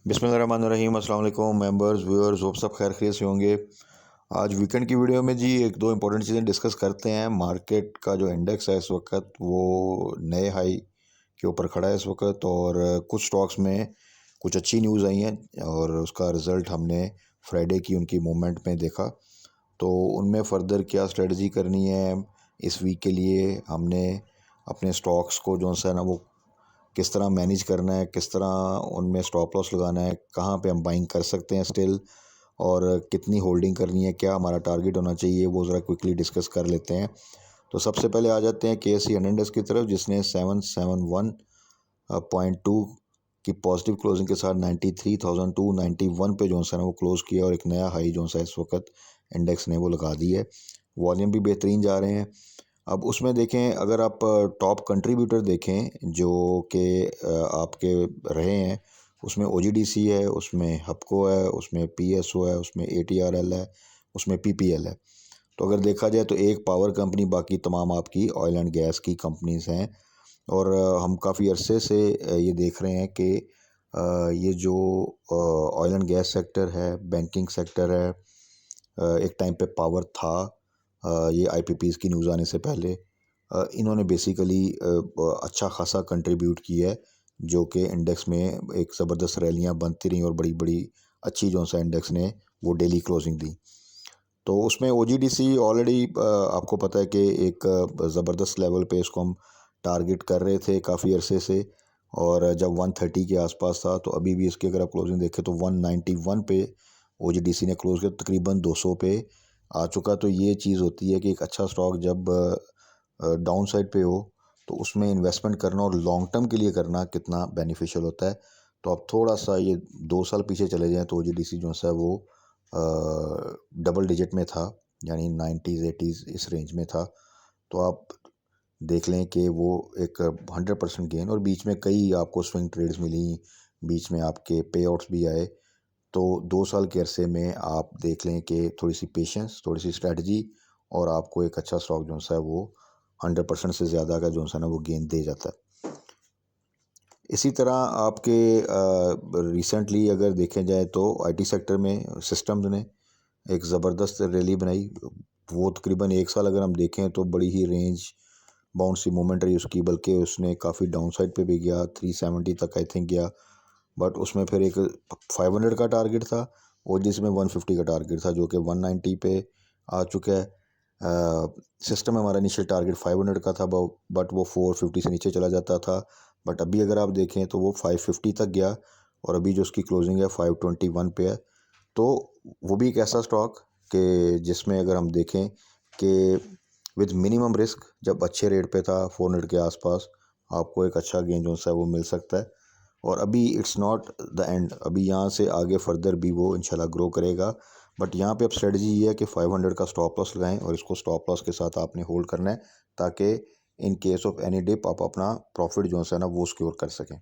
बिस्मिल्लाहिर्रहमानिर्रहीम। अस्सलाम वालेकुम मेंबर्स व्यूअर्स, होप सब खैर खैरियत से होंगे। आज वीकेंड की वीडियो में जी एक दो इंपॉर्टेंट चीज़ें डिस्कस करते हैं। मार्केट का जो इंडेक्स है इस वक्त वो नए हाई के ऊपर खड़ा है इस वक्त, और कुछ स्टॉक्स में कुछ अच्छी न्यूज़ आई हैं और उसका रिज़ल्ट हमने फ्राइडे की उनकी मूवमेंट में देखा। तो उनमें फ़र्दर क्या स्ट्रेटजी करनी है इस वीक के लिए, हमने अपने स्टॉक्स को जो है ना वो किस तरह मैनेज करना है, किस तरह उनमें स्टॉप लॉस लगाना है, कहाँ पे हम बाइंग कर सकते हैं स्टिल, और कितनी होल्डिंग करनी है, क्या हमारा टारगेट होना चाहिए, वो ज़रा क्विकली डिस्कस कर लेते हैं। तो सबसे पहले आ जाते हैं KSE 100 इंडेक्स की तरफ, जिसने 771.2 की पॉजिटिव क्लोजिंग के साथ 93,291 पे जो है ना वो क्लोज़ किया, और एक नया हाई जो है इस वक्त इंडेक्स ने वो लगा दी है। वॉल्यूम भी बेहतरीन जा रहे हैं। अब उसमें देखें, अगर आप टॉप कंट्रीब्यूटर देखें जो कि आपके रहे हैं, उसमें OGDC है, उसमें हपको है, उसमें PSO है, उसमें ATRL है, उसमें PPL है। तो अगर देखा जाए तो एक पावर कंपनी, बाकी तमाम आपकी ऑयल एंड गैस की कंपनीज़ हैं। और हम काफ़ी अरसे से ये देख रहे हैं कि ये जो ऑयल एंड गैस सेक्टर है, बैंकिंग सेक्टर है, एक टाइम पे पावर था, ये IPPs की न्यूज़ आने से पहले इन्होंने बेसिकली अच्छा खासा कंट्रीब्यूट किया है, जो कि इंडेक्स में एक ज़बरदस्त रैलियाँ बनती रहीं और बड़ी बड़ी अच्छी जो सा इंडेक्स ने वो डेली क्लोजिंग दी। तो उसमें OGDC ऑलरेडी आपको पता है कि एक ज़बरदस्त लेवल पे इसको हम टारगेट कर रहे थे काफ़ी अरसे से, और जब 130 के आसपास था, तो अभी भी इसकी अगर आप क्लोजिंग देखें तो 191 पे OGDC ने क्लोज किया, तकरीबन 200 पे आ चुका। तो ये चीज़ होती है कि एक अच्छा स्टॉक जब डाउन साइड पे हो तो उसमें इन्वेस्टमेंट करना और लॉन्ग टर्म के लिए करना कितना बेनिफिशियल होता है। तो अब थोड़ा सा ये 2 साल पीछे चले जाएँ तो OGDC जो है वो डबल डिजिट में था, यानी 90s 80s इस रेंज में था। तो आप देख लें कि वो एक 100% गेन, और बीच में कई आपको स्विंग ट्रेड्स मिली, बीच में आपके पे आउट्स भी आए। तो 2 साल के अरसे में आप देख लें कि थोड़ी सी पेशेंस, थोड़ी सी स्ट्रेटजी, और आपको एक अच्छा स्टॉक जो है वो 100% से ज़्यादा का जो है ना वो गेन दे जाता है। इसी तरह आपके रिसेंटली अगर देखें जाए तो IT सेक्टर में सिस्टम्स ने एक ज़बरदस्त रैली बनाई। वो तकरीबन 1 साल अगर हम देखें तो बड़ी ही रेंज बाउंड सी मूवमेंट रही उसकी, बल्कि उसने काफ़ी डाउन साइड पे भी गया, 370 तक आई थिंक गया। बट उसमें फिर एक 500 का टारगेट था, और जिसमें 150 का टारगेट था, जो कि 190 पे आ चुका है। सिस्टम में हमारा इनिशियल टारगेट 500 का था, बट वो 450 से नीचे चला जाता था। बट अभी अगर आप देखें तो वो 550 तक गया, और अभी जो उसकी क्लोजिंग है 521 पे है। तो वो भी एक ऐसा स्टॉक कि जिसमें अगर हम देखें कि विद मिनिमम रिस्क, जब अच्छे रेट पे था 400 के आसपास, आपको एक अच्छा गेन जो है वो मिल सकता है। और अभी इट्स नॉट द एंड, अभी यहाँ से आगे फर्दर भी वो इंशाल्लाह ग्रो करेगा। बट यहाँ पे अब स्ट्रेटजी ये है कि 500 का स्टॉप लॉस लगाएं, और इसको स्टॉप लॉस के साथ आपने होल्ड करना है, ताकि in case of any dip आप अपना प्रॉफिट जो है ना वो सिक्योर कर सकें।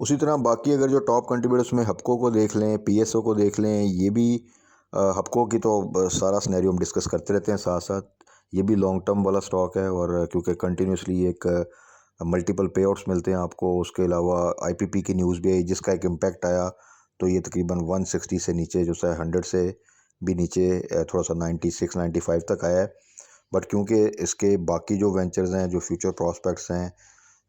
उसी तरह बाकी अगर जो टॉप कंट्रीब्यूटर्स में हपको को देख लें, PSO को देख लें, ये भी हपको की तो सारा सिनेरियो हम डिस्कस करते रहते हैं साथ साथ। ये भी लॉन्ग टर्म वाला स्टॉक है, और क्योंकि कंटिन्यूसली एक मल्टीपल पे आउट्स मिलते हैं आपको। उसके अलावा IPP की न्यूज़ भी आई जिसका एक इम्पैक्ट आया, तो ये तकरीबन 160 से नीचे जो है 100 से भी नीचे थोड़ा सा 96 95 तक आया है। बट क्योंकि इसके बाकी जो वेंचर्स हैं, जो फ्यूचर प्रॉस्पेक्ट्स हैं,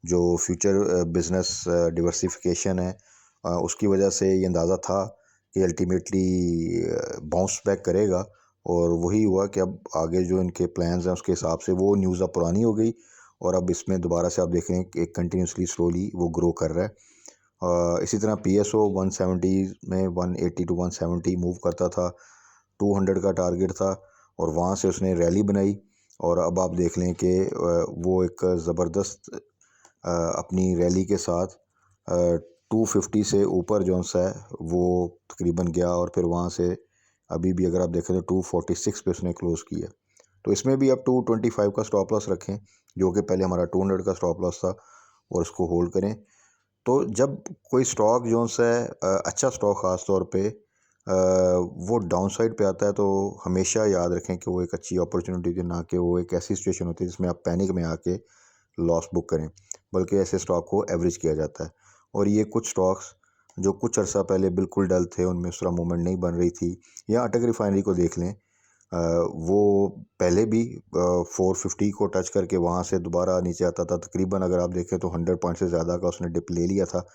जो फ्यूचर बिजनेस डिवर्सिफिकेशन है, उसकी वजह से ये अंदाज़ा था कि अल्टीमेटली बाउंस बैक करेगा। और वही हुआ कि अब आगे जो इनके प्लान्स हैं उसके हिसाब से वो न्यूज़ अब पुरानी हो गई, और अब इसमें दोबारा से आप देखें कि कंटिन्यूसली स्लोली वो ग्रो कर रहा है। इसी तरह PSO 170 में 180 टू 170 मूव करता था, 200 का टारगेट था, और वहाँ से उसने रैली बनाई। और अब आप देख लें कि वो एक ज़बरदस्त अपनी रैली के साथ 250 से ऊपर जो सा है वो तकरीबन गया, और फिर वहाँ से अभी भी अगर आप देखें तो 246 पे उसने क्लोज़ किया। तो इसमें भी आप 225 का स्टॉप लॉस रखें, जो कि पहले हमारा 200 का स्टॉप लॉस था, और उसको होल्ड करें। तो जब कोई स्टॉक जो है अच्छा स्टॉक ख़ास तौर पे वो डाउन साइड पे आता है, तो हमेशा याद रखें कि वो एक अच्छी अपॉर्चुनिटी थी, ना कि वो एक ऐसी सिचुएशन होती है जिसमें आप पैनिक में आके लॉस बुक करें, बल्कि ऐसे स्टॉक को एवरेज किया जाता है। और ये कुछ स्टॉक्स जो कुछ अर्सा पहले बिल्कुल डल थे, उनमें उस तरह मूवमेंट नहीं बन रही थी। या अटक रिफाइनरी को देख लें, वो पहले भी 450 को टच करके वहाँ से दोबारा नीचे आता था। तकरीबन अगर आप देखें तो 100 पॉइंट से ज़्यादा का उसने डिप ले लिया था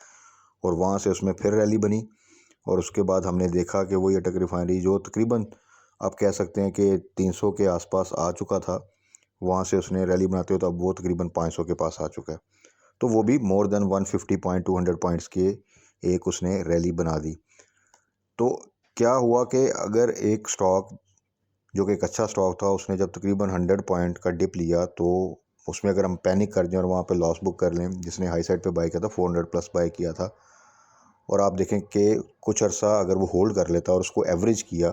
और वहाँ से उसमें फिर रैली बनी और उसके बाद हमने देखा कि वही अटक रिफाइनरी जो तकरीबन आप कह सकते हैं कि 300 के आसपास आ चुका था, वहाँ से उसने रैली बनाते हुए तो अब वो तकरीबन 500 के पास आ चुका है। तो वो भी मोर देन 150 पॉइंट 200 पॉइंट्स के एक उसने रैली बना दी। तो क्या हुआ कि अगर एक स्टॉक जो कि एक अच्छा स्टॉक था, उसने जब तकरीबन 100 पॉइंट का डिप लिया तो उसमें अगर हम पैनिक कर दें और वहाँ पे लॉस बुक कर लें, जिसने हाई साइड पे बाय किया था 400 प्लस बाय किया था, और आप देखें कि कुछ अर्सा अगर वो होल्ड कर लेता और उसको एवरेज किया,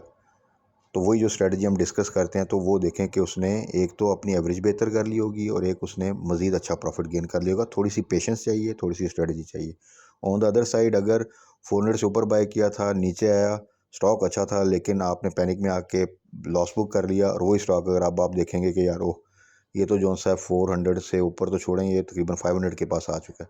तो वही जो स्ट्रेटजी हम डिस्कस करते हैं तो वो देखें कि उसने एक तो अपनी एवरेज बेहतर कर ली होगी और एक उसने मज़ीद अच्छा प्रॉफिट गेन कर लिया होगा। थोड़ी सी पेशेंस चाहिए, थोड़ी सी स्ट्रेटजी चाहिए। ऑन द अदर साइड अगर 400 से ऊपर बाय किया था, नीचे आया, स्टॉक अच्छा था, लेकिन आपने पैनिक में आके लॉस बुक कर लिया, और वही स्टॉक अगर आप देखेंगे कि यार ओह, ये तो जो सा है 400 से ऊपर तो छोड़ें, ये तकरीबन 500 के पास आ चुका है।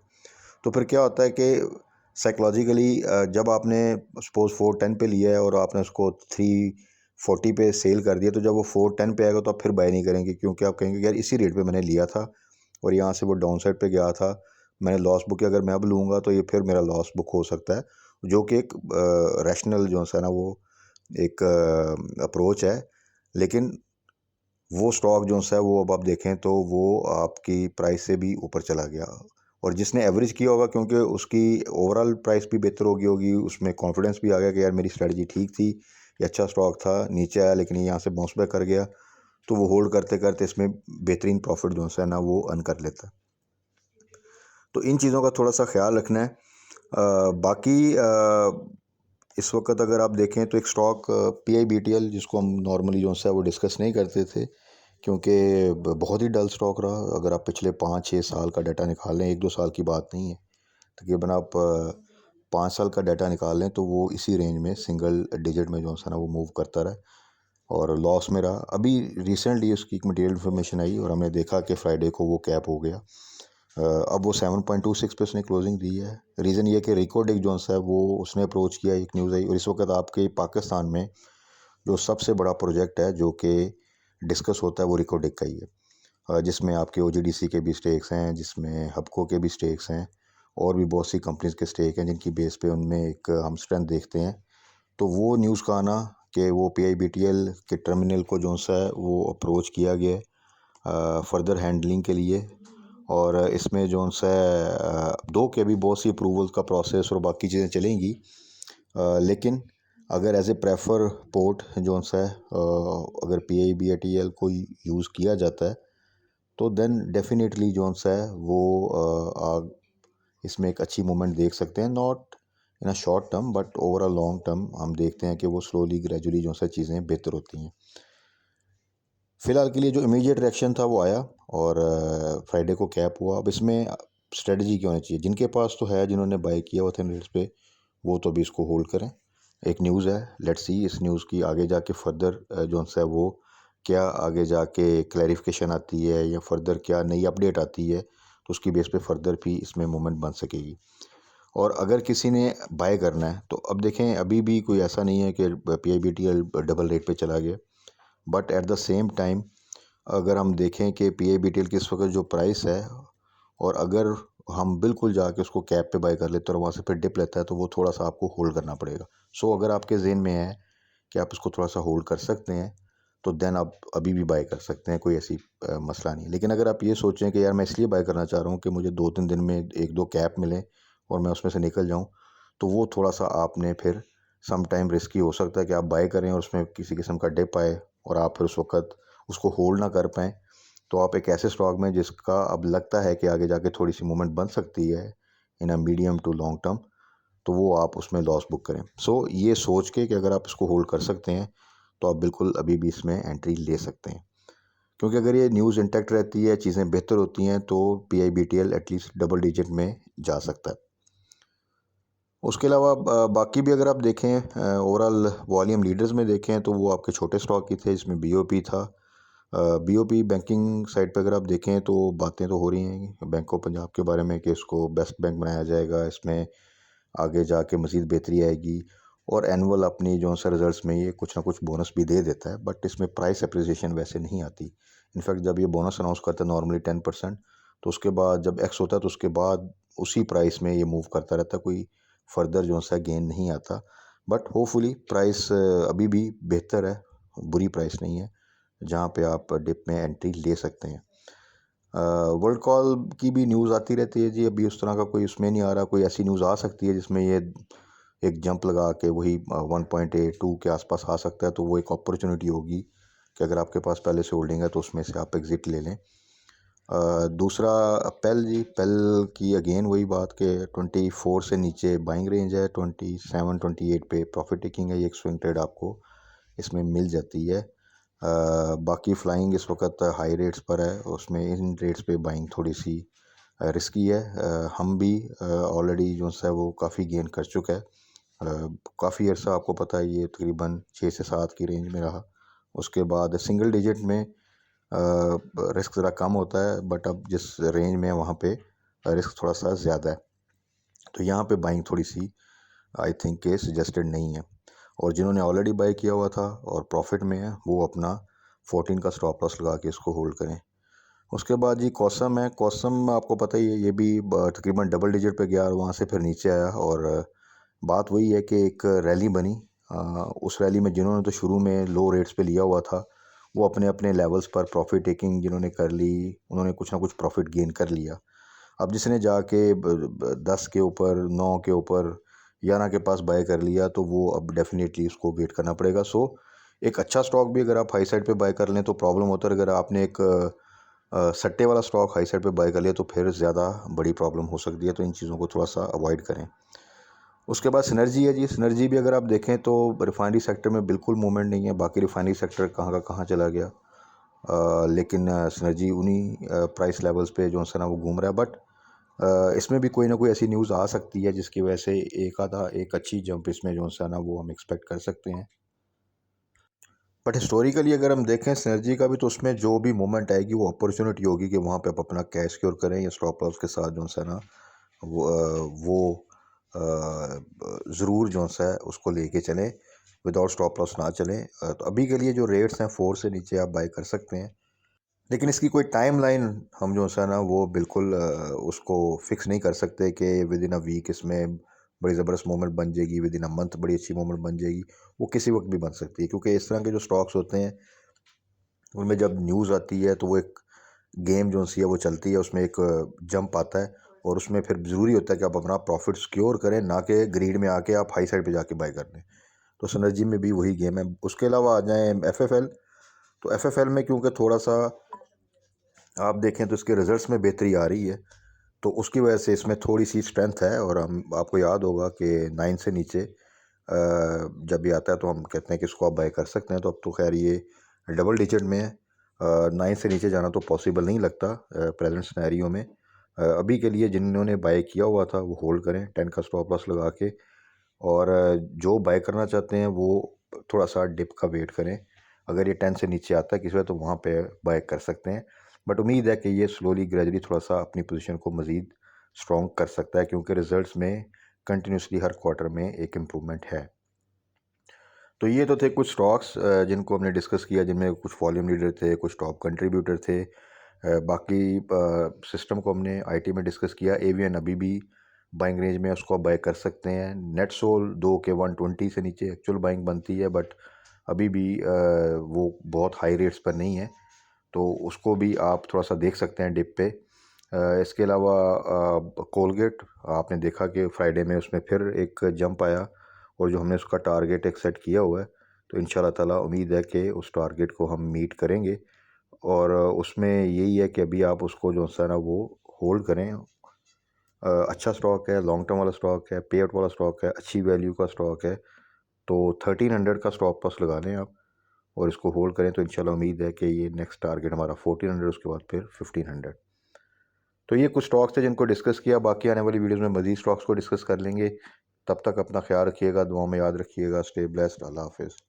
तो फिर क्या होता है कि साइकोलॉजिकली जब आपने सपोज 410 पे लिया है और आपने उसको 340 पे सेल कर दिया, तो जब वो 410 पे आएगा तो आप फिर बाय नहीं करेंगे, क्योंकि आप कहेंगे यार इसी रेट पे मैंने लिया था और यहाँ से वो डाउन साइड पे गया था, मैंने लॉस बुक किया, अगर मैं अब लूँगा तो ये फिर मेरा लॉस बुक हो सकता है। जो कि एक रैशनल जो है ना वो एक अप्रोच है। लेकिन वो स्टॉक जो सा है वो अब आप देखें तो वो आपकी प्राइस से भी ऊपर चला गया, और जिसने एवरेज किया होगा क्योंकि उसकी ओवरऑल प्राइस भी बेहतर हो गई होगी, उसमें कॉन्फिडेंस भी आ गया कि यार मेरी स्ट्रेटजी ठीक थी, ये अच्छा स्टॉक था, नीचे आया लेकिन ये यहाँ से बाउंस बैक कर गया, तो वो होल्ड करते करते इसमें बेहतरीन प्रॉफिट जो है ना वो अर्न कर लेता है। तो इन चीज़ों का थोड़ा सा ख्याल रखना है। बाकी इस वक्त अगर आप देखें तो एक स्टॉक PIBTL, जिसको हम नॉर्मली जो है वो डिस्कस नहीं करते थे क्योंकि बहुत ही डल स्टॉक रहा। अगर आप पिछले 5-6 साल का डाटा निकाल लें, 1-2 साल की बात नहीं है, तकरीबन आप 5 साल का डाटा निकाल लें तो वो इसी रेंज में सिंगल डिजिट में जो है ना वो मूव करता रहा और लॉस में रहा। अभी रिसेंटली उसकी एक मटेरियल इन्फॉर्मेशन आई और हमने देखा कि फ्राइडे को वो कैप हो गया। अब वो 7.26 पे उसने क्लोजिंग दी है। रीज़न ये कि रिको डिक जोन्स है वो उसने अप्रोच किया, एक न्यूज़ आई, और इस वक्त आपके पाकिस्तान में जो सबसे बड़ा प्रोजेक्ट है जो कि डिस्कस होता है वो रिको डिक का ही है, जिसमें आपके OGDC के भी स्टेक्स हैं, जिसमें हबको के भी स्टेक्स हैं, और भी बहुत सी कंपनीज के स्टेक हैं जिनकी बेस पे उनमें एक हम स्ट्रेंथ देखते हैं। तो वो न्यूज़ का आना कि वो PIBTL के टर्मिनल को जो सा है वो अप्रोच किया गया है फर्दर हैंडलिंग के लिए, और इसमें जो सा दो के भी बहुत सी अप्रूवल का प्रोसेस और बाकी चीज़ें चलेंगी, लेकिन अगर एज ए प्रेफर पोर्ट जो सा है अगर PIBTL को यूज़ किया जाता है तो देन डेफिनेटली जो सा है वो इसमें एक अच्छी मूवमेंट देख सकते हैं, not in a short term but over a long term हम देखते हैं कि वो स्लोली ग्रेजुअली जो सा चीज़ें बेहतर होती हैं। फ़िलहाल के लिए जो इमीडिएट रिएक्शन था वो आया और फ्राइडे को कैप हुआ। अब इसमें स्ट्रेटजी क्या होनी चाहिए, जिनके पास तो है, जिन्होंने बाय किया हुआ था रेट्स पे, वो तो अभी इसको होल्ड करें। एक न्यूज़ है, लेट्स सी इस न्यूज़ की आगे जाके फर्दर जो है वो क्या आगे जाके क्लैरिफिकेशन आती है या फर्दर क्या नई अपडेट आती है, तो उसकी बेस पे फर्दर भी इसमें मूवमेंट बन सकेगी। और अगर किसी ने बाय करना है तो अब देखें, अभी भी कोई ऐसा नहीं है कि PIBTL डबल रेट पे चला गया, but at the same time अगर हम देखें कि PIBTL की इस वक्त जो प्राइस है, और अगर हम बिल्कुल जाके उसको कैप पे बाय कर लेते हैं और वहाँ से फिर डिप लेता है, तो वो थोड़ा सा आपको होल्ड करना पड़ेगा। सो अगर आपके जेहन में है कि आप इसको थोड़ा सा होल्ड कर सकते हैं तो देन आप अभी भी बाय कर सकते हैं, कोई ऐसी मसला नहीं। लेकिन अगर आप ये सोचें कि यार मैं इसलिए बाय करना चाह रहा हूँ कि मुझे 2-3 दिन में 1-2 कैप मिले और मैं उसमें से निकल जाऊँ, तो वो थोड़ा सा आपने फिर सम टाइम रिस्की हो सकता है कि आप बाय करें और उसमें किसी किस्म का डिप आए और आप फिर उस वक्त उसको होल्ड ना कर पाएँ। तो आप एक ऐसे स्टॉक में जिसका अब लगता है कि आगे जाके थोड़ी सी मूवमेंट बन सकती है in a medium to long term, तो वो आप उसमें लॉस बुक करें। सो ये सोच के कि अगर आप इसको होल्ड कर सकते हैं तो आप बिल्कुल अभी भी इसमें एंट्री ले सकते हैं, क्योंकि अगर ये न्यूज़ इंटैक्ट रहती है, चीज़ें बेहतर होती हैं, तो PIBTL एटलीस्ट डबल डिजिट में जा सकता है। उसके अलावा बाकी भी अगर आप देखें ओवरऑल वॉल्यूम लीडर्स में देखें तो वो आपके छोटे स्टॉक ही थे, इसमें BOP था। BOP बैंकिंग साइड पे अगर आप देखें तो बातें तो हो रही हैं बैंक ऑफ पंजाब के बारे में कि इसको बेस्ट बैंक बनाया जाएगा, इसमें आगे जाके मज़ीद बेहतरी आएगी। और एनुअल अपनी जो सा रिजल्ट्स में ये कुछ ना कुछ बोनस भी दे देता है, बट इसमें प्राइस एप्रिसिएशन वैसे नहीं आती। इनफैक्ट जब ये बोनस अनाउंस करता है नॉर्मली 10%, तो उसके बाद जब एक्स होता है तो उसके बाद उसी प्राइस में ये मूव करता रहता है, कोई फर्दर जो सा गेन नहीं आता। बट होपफुली प्राइस अभी भी बेहतर है, बुरी प्राइस नहीं है, जहाँ पे आप डिप में एंट्री ले सकते हैं। वर्ल्ड कॉल की भी न्यूज़ आती रहती है जी, अभी उस तरह का कोई उसमें नहीं आ रहा। कोई ऐसी न्यूज़ आ सकती है जिसमें ये एक जंप लगा के वही 1.82 के आसपास आ सकता है, तो वो एक अपॉर्चुनिटी होगी कि अगर आपके पास पहले से होल्डिंग है तो उसमें से आप एग्ज़िट ले लें। दूसरा पेल जी, पेल की अगेन वही बात कि 24 से नीचे बाइंग रेंज है, 27-28 पे प्रॉफिट टेकिंग है। ये एक स्विंग ट्रेड आपको इसमें मिल जाती है। बाकी फ्लाइंग इस वक्त हाई रेट्स पर है, उसमें इन रेट्स पे बाइंग थोड़ी सी रिस्की है। हम भी ऑलरेडी जो है वो काफ़ी गेन कर चुका है। काफ़ी अर्सा आपको पता है ये तकरीबन 6 से 7 की रेंज में रहा। उसके बाद सिंगल डिजिट में रिस्क ज़रा कम होता है, बट अब जिस रेंज में है वहाँ पे रिस्क थोड़ा सा ज़्यादा है, तो यहाँ पे बाइंग थोड़ी सी आई थिंक के सजेस्टेड नहीं है। और जिन्होंने ऑलरेडी बाई किया हुआ था और प्रॉफिट में है, वो अपना 14 का स्टॉप लॉस लगा के इसको होल्ड करें। उसके बाद जी कॉसम है। कॉसम आपको पता ही है, ये भी तकरीबन डबल डिजिट पे गया और वहाँ से फिर नीचे आया। और बात वही है कि एक रैली बनी। उस रैली में जिन्होंने तो शुरू में लो रेट्स पे लिया हुआ था, वो अपने अपने लेवल्स पर प्रॉफिट टेकिंग जिन्होंने कर ली, उन्होंने कुछ ना कुछ प्रॉफिट गेन कर लिया। अब जिसने जाके 10 के ऊपर, 9 के ऊपर, 11 के पास बाय कर लिया, तो वो अब डेफिनेटली उसको वेट करना पड़ेगा। सो एक अच्छा स्टॉक भी अगर आप हाई साइड पे बाय कर लें तो प्रॉब्लम होता है। अगर आपने एक सट्टे वाला स्टॉक हाई साइड पे बाय कर लिया तो फिर ज़्यादा बड़ी प्रॉब्लम हो सकती है, तो इन चीज़ों को थोड़ा सा अवॉइड करें। उसके बाद सिनर्जी है जी। सिनर्जी भी अगर आप देखें तो रिफाइनरी सेक्टर में बिल्कुल मूवमेंट नहीं है। बाकी रिफाइनरी सेक्टर कहाँ का कहाँ चला गया, लेकिन सिनर्जी उन्हीं प्राइस लेवल्स पे जो है ना वो घूम रहा है। बट इसमें भी कोई ना कोई ऐसी न्यूज़ आ सकती है जिसकी वजह से एक अच्छी जंप इसमें जो है ना वो हम एक्सपेक्ट कर सकते हैं। बट हिस्टोरिकली अगर हम देखें सिनर्जी का भी, तो उसमें जो भी मूवमेंट आएगी वो अपॉर्चुनिटी होगी कि वहाँ पे आप अपना कैश क्योर करें या स्टॉप लॉस के साथ जो है ना वो ज़रूर जो है उसको लेके चलें, विदाउट स्टॉप लॉस ना चलें। तो अभी के लिए जो रेट्स हैं 4 से नीचे आप बाय कर सकते हैं, लेकिन इसकी कोई टाइम लाइन हम जो है ना वो बिल्कुल उसको फिक्स नहीं कर सकते कि विद इन अ वीक इसमें बड़ी ज़बरदस्त मूवमेंट बन जाएगी, विद इन अ मंथ बड़ी अच्छी मूवमेंट बन जाएगी। वो किसी वक्त भी बन सकती है, क्योंकि इस तरह के जो स्टॉक्स होते हैं उनमें जब न्यूज़ आती है तो वो एक गेम जो सी है वो चलती है, उसमें एक जंप आता है और उसमें फिर ज़रूरी होता है कि आप अपना प्रॉफिट सिक्योर करें, ना कि ग्रीड में आके आप हाई साइड पे जाके बाय कर लें। तो सिनर्जी में भी वही गेम है। उसके अलावा आ जाएँ एफएफएल। तो एफएफएल में क्योंकि थोड़ा सा आप देखें तो इसके रिजल्ट्स में बेहतरी आ रही है, तो उसकी वजह से इसमें थोड़ी सी स्ट्रेंथ है। और हम आपको याद होगा कि 9 से नीचे जब ये आता है तो हम कहते हैं कि इसको आप बाय कर सकते हैं। तो अब तो खैर ये डबल डिजिट में है। 9 से नीचे जाना तो पॉसिबल नहीं लगता प्रेजेंट सिनेरियो में। अभी के लिए जिन्होंने बाय किया हुआ था वो होल्ड करें 10 का स्टॉप लॉस लगा के। और जो बाय करना चाहते हैं वो थोड़ा सा डिप का वेट करें। अगर ये 10 से नीचे आता है किसी वजह तो वहाँ पे बाय कर सकते हैं। बट उम्मीद है कि ये स्लोली ग्रेजुअली थोड़ा सा अपनी पोजीशन को मज़ीद स्ट्रॉन्ग कर सकता है, क्योंकि रिजल्ट्स में कंटिन्यूसली हर क्वार्टर में एक इम्प्रूवमेंट है। तो ये तो थे कुछ स्टॉक्स जिनको हमने डिस्कस किया, जिनमें कुछ वॉल्यूम लीडर थे, कुछ टॉप कंट्रीब्यूटर थे। बाकी सिस्टम को हमने आईटी में डिस्कस किया। एवीएन अभी भी बाइंग रेंज में, उसको आप बाय कर सकते हैं। नेट सोल 2 के 120 से नीचे एक्चुअल बाइंग बनती है, बट अभी भी वो बहुत हाई रेट्स पर नहीं है, तो उसको भी आप थोड़ा सा देख सकते हैं डिप पे। इसके अलावा कोलगेट आपने देखा कि फ्राइडे में उसमें फिर एक जंप आया, और जो हमने उसका टारगेट एक सेट किया हुआ है, तो इंशाल्लाह ताला उम्मीद है कि उस टारगेट को हम मीट करेंगे। और उसमें यही है कि अभी आप उसको जो है ना वो होल्ड करें। अच्छा स्टॉक है, लॉन्ग टर्म वाला स्टॉक है, पे आउट वाला स्टॉक है, अच्छी वैल्यू का स्टॉक है। तो 1300 का स्टॉप लॉस लगा लें आप और इसको होल्ड करें, तो इंशाल्लाह उम्मीद है कि ये नेक्स्ट टारगेट हमारा 1400, उसके बाद फिर 1500। तो ये कुछ स्टॉक्स थे जिनको डिस्कस किया। बाकी आने वाली वीडियोस में मज़ीद स्टॉक्स को डिस्कस कर लेंगे। तब तक अपना ख्याल रखिएगा, दुआ में याद रखिएगा। Stay blessed. अल्लाह हाफिज़।